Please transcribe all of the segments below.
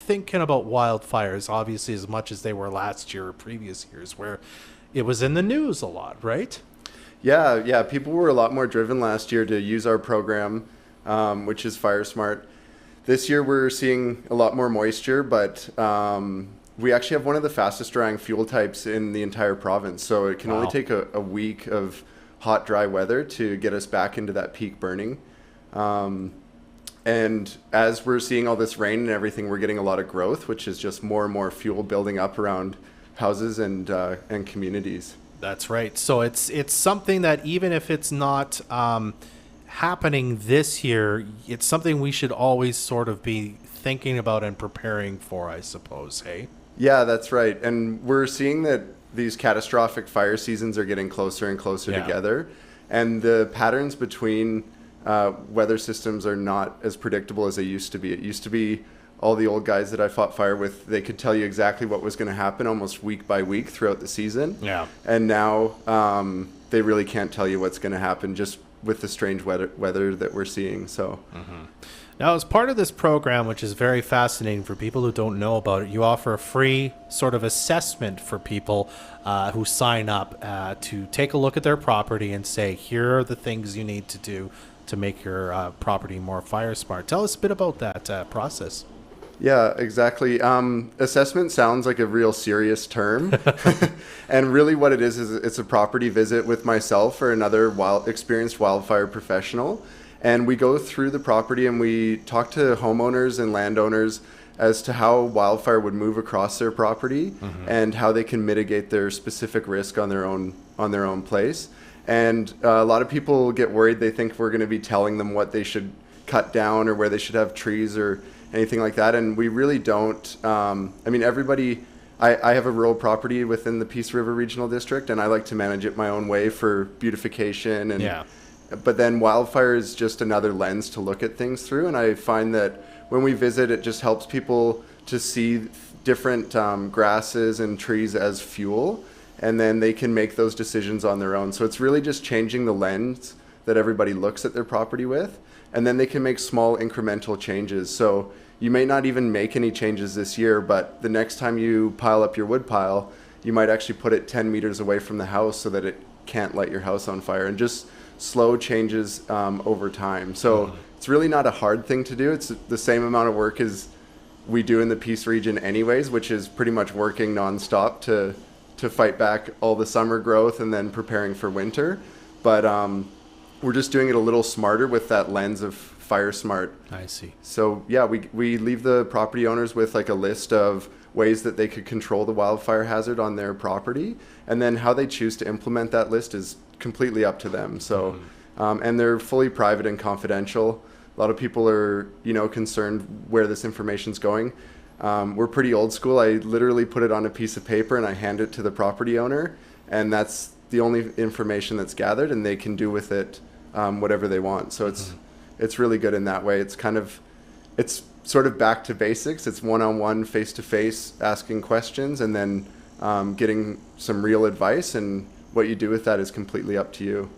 thinking about wildfires, obviously, as much as they were last year or previous years, where it was in the news a lot, right? Yeah. People were a lot more driven last year to use our program, which is FireSmart. This year we're seeing a lot more moisture, but we actually have one of the fastest drying fuel types in the entire province. So it can only take a week of hot, dry weather to get us back into that peak burning. And as we're seeing all this rain and everything, we're getting a lot of growth, which is just more and more fuel building up around houses and communities. That's right. So it's something that even if it's not happening this year, it's something we should always sort of be thinking about and preparing for, I suppose. Hey. Yeah, that's right. And we're seeing that these catastrophic fire seasons are getting closer and closer together, and the patterns between weather systems are not as predictable as they used to be. It used to be all the old guys that I fought fire with, they could tell you exactly what was going to happen almost week by week throughout the season. Yeah. And now they really can't tell you what's going to happen just with the strange weather that we're seeing. So. Mm-hmm. Now, as part of this program, which is very fascinating for people who don't know about it, you offer a free sort of assessment for people who sign up to take a look at their property and say, here are the things you need to do to make your property more fire smart. Tell us a bit about that process. Yeah, exactly. Assessment sounds like a real serious term. And really what it is it's a property visit with myself or another experienced wildfire professional. And we go through the property and we talk to homeowners and landowners as to how wildfire would move across their property and how they can mitigate their specific risk on their own place. And a lot of people get worried. They think we're going to be telling them what they should cut down or where they should have trees or anything like that. And we really don't. I mean, I have a rural property within the Peace River Regional District, and I like to manage it my own way for beautification. And but then wildfire is just another lens to look at things through. And I find that when we visit, it just helps people to see different grasses and trees as fuel, and then they can make those decisions on their own. So it's really just changing the lens that everybody looks at their property with, and then they can make small incremental changes. So you may not even make any changes this year, but the next time you pile up your wood pile, you might actually put it 10 meters away from the house so that it can't light your house on fire, and just slow changes over time. So it's really not a hard thing to do. It's the same amount of work as we do in the Peace region anyways, which is pretty much working nonstop to fight back all the summer growth and then preparing for winter. But we're just doing it a little smarter with that lens of FireSmart. I see. So yeah, we leave the property owners with like a list of ways that they could control the wildfire hazard on their property, and then how they choose to implement that list is completely up to them. So and they're fully private and confidential. A lot of people are concerned where this information's going. We're pretty old school. I literally put it on a piece of paper and I hand it to the property owner, and that's the only information that's gathered, and they can do with it whatever they want. So it's really good in that way. It's sort of back to basics. It's one-on-one, face-to-face, asking questions, and then getting some real advice, and what you do with that is completely up to you.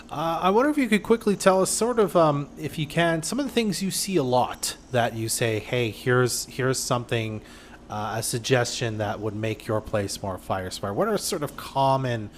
I wonder if you could quickly tell us sort of, if you can, some of the things you see a lot that you say, hey, here's something, a suggestion that would make your place more fire smart. What are sort of common,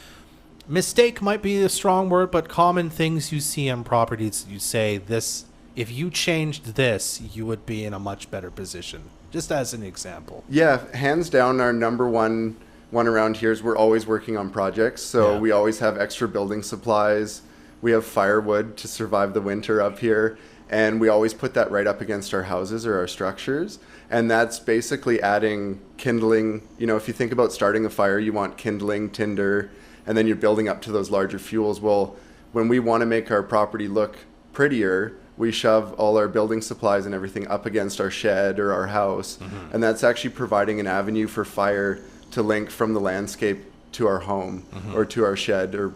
mistake might be a strong word, but common things you see on properties you say, this, if you changed this, you would be in a much better position, just as an example? Yeah, hands down, our number one around here is we're always working on projects. So we always have extra building supplies. We have firewood to survive the winter up here, and we always put that right up against our houses or our structures. And that's basically adding kindling. If you think about starting a fire, you want kindling, tinder, and then you're building up to those larger fuels. Well, when we want to make our property look prettier, we shove all our building supplies and everything up against our shed or our house. And that's actually providing an avenue for fire to link from the landscape to our home or to our shed or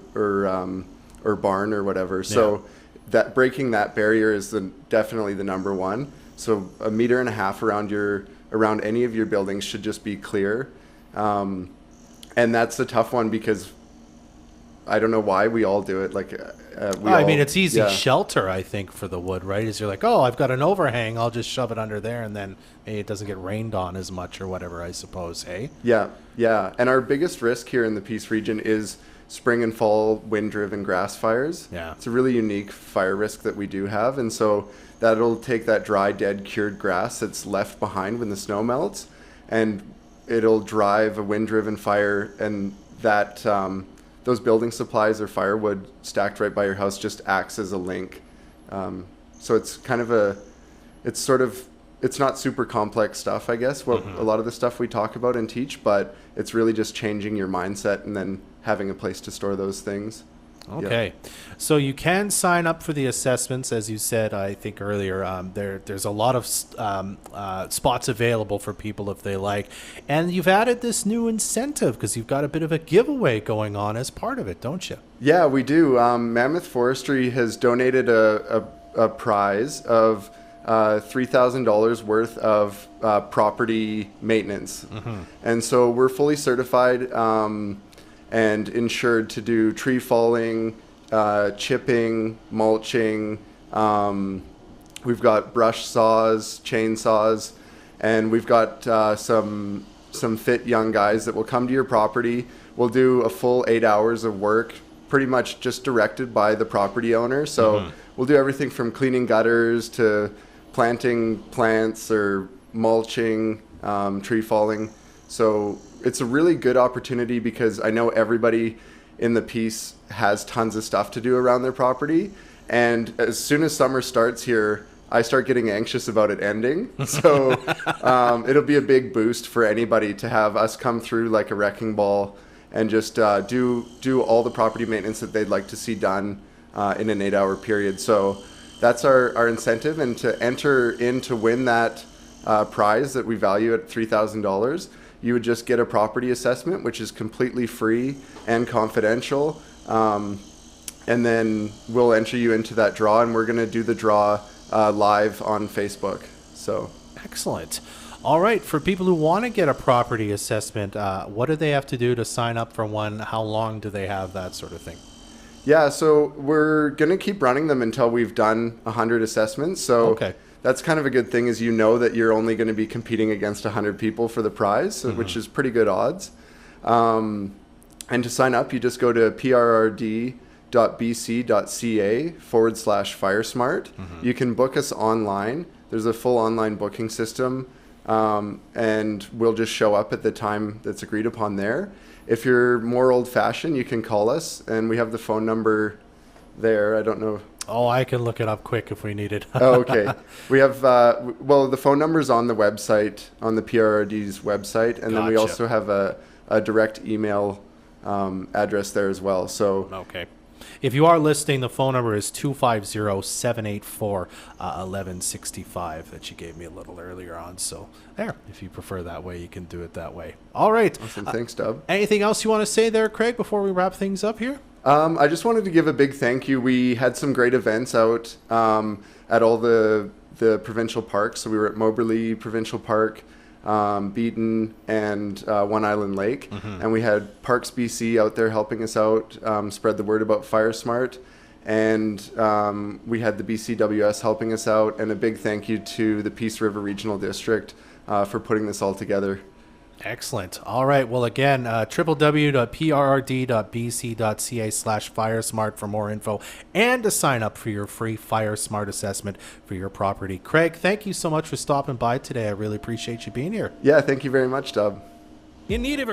barn or whatever. So that breaking that barrier is definitely the number one. So 1.5 meters around any of your buildings should just be clear. And that's the tough one, because I don't know why we all do it. Like I mean, it's easy yeah. shelter, I think, for the wood, right? Is you're like, oh, I've got an overhang, I'll just shove it under there, and then maybe it doesn't get rained on as much or whatever, I suppose, hey? Yeah, yeah. And our biggest risk here in the Peace region is spring and fall wind-driven grass fires. Yeah. It's a really unique fire risk that we do have. And so that'll take that dry, dead, cured grass that's left behind when the snow melts, and it'll drive a wind-driven fire, and that those building supplies or firewood stacked right by your house just acts as a link. So it's kind of it's not super complex stuff, I guess, what a lot of the stuff we talk about and teach, but it's really just changing your mindset and then having a place to store those things. Okay. Yeah. So you can sign up for the assessments, as you said, I think earlier. There's a lot of spots available for people if they like. And you've added this new incentive because you've got a bit of a giveaway going on as part of it, don't you? Yeah, we do. Mammoth Forestry has donated a prize of $3,000 worth of property maintenance. And so we're fully certified and insured to do tree falling, chipping, mulching. We've got brush saws, chainsaws, and we've got some fit young guys that will come to your property. We'll do a full 8 hours of work, pretty much just directed by the property owner. So we'll do everything from cleaning gutters to planting plants or mulching, tree falling. So it's a really good opportunity because I know everybody in the Peace has tons of stuff to do around their property. And as soon as summer starts here, I start getting anxious about it ending. So it'll be a big boost for anybody to have us come through like a wrecking ball and just do all the property maintenance that they'd like to see done in an 8 hour period. So that's our incentive. And to enter in to win that prize that we value at $3,000, you would just get a property assessment, which is completely free and confidential. And then we'll enter you into that draw, and we're going to do the draw live on Facebook. So excellent. All right. For people who want to get a property assessment, what do they have to do to sign up for one? How long do they have, that sort of thing? Yeah, so we're going to keep running them until we've done 100 assessments. So okay. That's kind of a good thing, is you know that you're only going to be competing against 100 people for the prize, which is pretty good odds. And to sign up, you just go to prrd.bc.ca/FireSmart. You can book us online. There's a full online booking system, and we'll just show up at the time that's agreed upon there. If you're more old-fashioned, you can call us, and we have the phone number there. I don't know. Oh, I can look it up quick if we need it. Oh, okay. We have, the phone number's on the website, on the PRRD's website, and then we also have a direct email address there as well. So okay. If you are listening, the phone number is 250-784-1165 that you gave me a little earlier on. So there, if you prefer that way, you can do it that way. All right. Awesome. Thanks, Dub. Anything else you want to say there, Craig, before we wrap things up here? I just wanted to give a big thank you. We had some great events out at all the provincial parks. So we were at Moberly Provincial Park, Beaton, and One Island Lake. And we had Parks BC out there helping us out, spread the word about FireSmart. And we had the BCWS helping us out. And a big thank you to the Peace River Regional District for putting this all together. Excellent. All right. Well, again, www.prrd.bc.ca/FireSmart for more info and to sign up for your free FireSmart assessment for your property. Craig, thank you so much for stopping by today. I really appreciate you being here. Yeah, thank you very much, Dub. In need of a